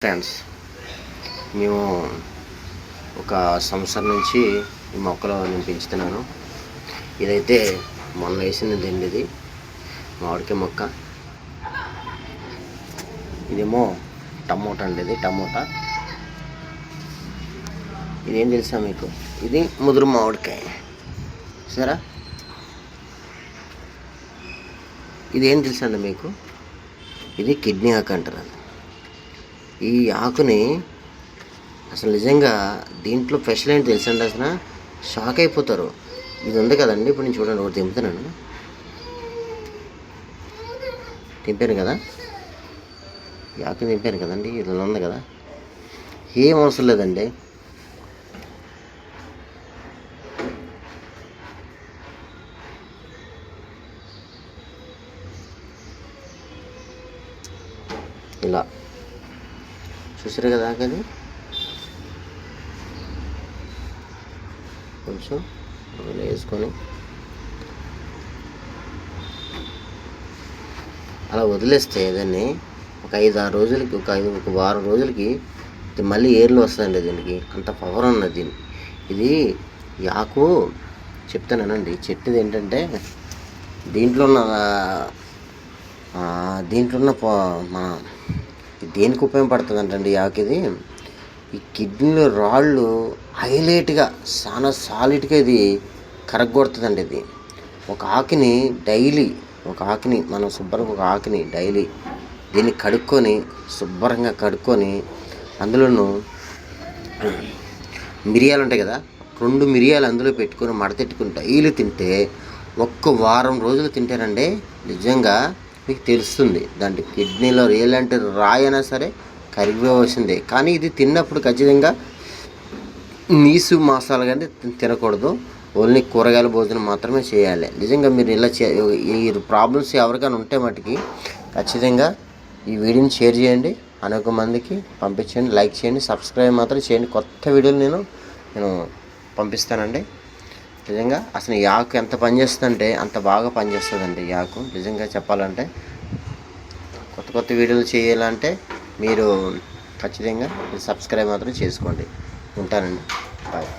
Friends, మేము ఒక సంవత్సరం నుంచి ఈ మొక్కలు నేను పెంచుతున్నాను. ఇదైతే మొన్న వేసింది అండి. ఇది మామిడికాయ మొక్క. ఇదేమో టమోటా అండి. ఇది టమోటా. ఇదేం తెలుసా మీకు? ఇది ముదురు మామిడికాయ. సరే, ఇదేం తెలుసా అండి మీకు? ఇది కిడ్నీ ఆకు అంటారు. ఈ ఆకుని అసలు నిజంగా దీంట్లో స్పెషల్ ఏంటి తెలుసండి? అసలు షాక్ అయిపోతారు. ఇది ఉంది కదండి, ఇప్పుడు నేను చూడండి, ఒకటి దింపుతున్నాను. దింపాను కదా, ఈ ఆకుని దింపాను కదండి. ఇది ఉంది కదా, ఏం అవసరం లేదండి. ఇలా చూసారు కదా, అది కొంచెం వేసుకొని అలా వదిలేస్తే దాన్ని ఒక 5-6 రోజులకి, ఒక వారం రోజులకి మళ్ళీ ఏర్లు వస్తాయండి. దీనికి అంత పవర్ ఉన్నది దీనికి. ఇది ఆకు చెప్తానండి. చెట్టుది ఏంటంటే దీంట్లో ఉన్న మన దేనికి ఉపయోగపడుతుంది అంటండి ఈ ఆకు. ఇది ఈ కిడ్నీలో రాళ్ళు హైలైట్గా చాలా సాలిడ్గా ఇది కరగొడుతుందండి. ఇది ఒక ఆకుని మనం శుభ్రంగా ఒక ఆకుని డైలీ దీన్ని శుభ్రంగా కడుక్కొని అందులోనూ మిరియాలు ఉంటాయి కదా, 2 మిరియాలు అందులో పెట్టుకొని మడతెట్టుకుని డైలీ తింటే ఒక్క వారం రోజులు తింటారండి. నిజంగా మీకు తెలుస్తుంది దాంట్లో కిడ్నీలో ఎలాంటి రాయి అయినా సరే కరిగిపోవలసిందే. కానీ ఇది తిన్నప్పుడు ఖచ్చితంగా నీసు మాసాలు కానీ తినకూడదు. ఓన్లీ కూరగాయల భోజనం మాత్రమే చేయాలి. నిజంగా మీరు ఇలా ఈ ప్రాబ్లమ్స్ ఎవరికైనా ఉంటే మటుకి ఖచ్చితంగా ఈ వీడియోని షేర్ చేయండి, అనేక మందికి పంపించండి, లైక్ చేయండి, సబ్స్క్రైబ్ మాత్రం చేయండి. కొత్త వీడియోలు నేను పంపిస్తానండి. నిజంగా అసలు ఈ ఆకు ఎంత పనిచేస్తుందంటే అంత బాగా పనిచేస్తుందండి ఈ ఆకు. నిజంగా చెప్పాలంటే కొత్త వీడియోలు చేయాలంటే మీరు ఖచ్చితంగా సబ్స్క్రైబ్ మాత్రం చేసుకోండి. ఉంటానండి. బాయ్.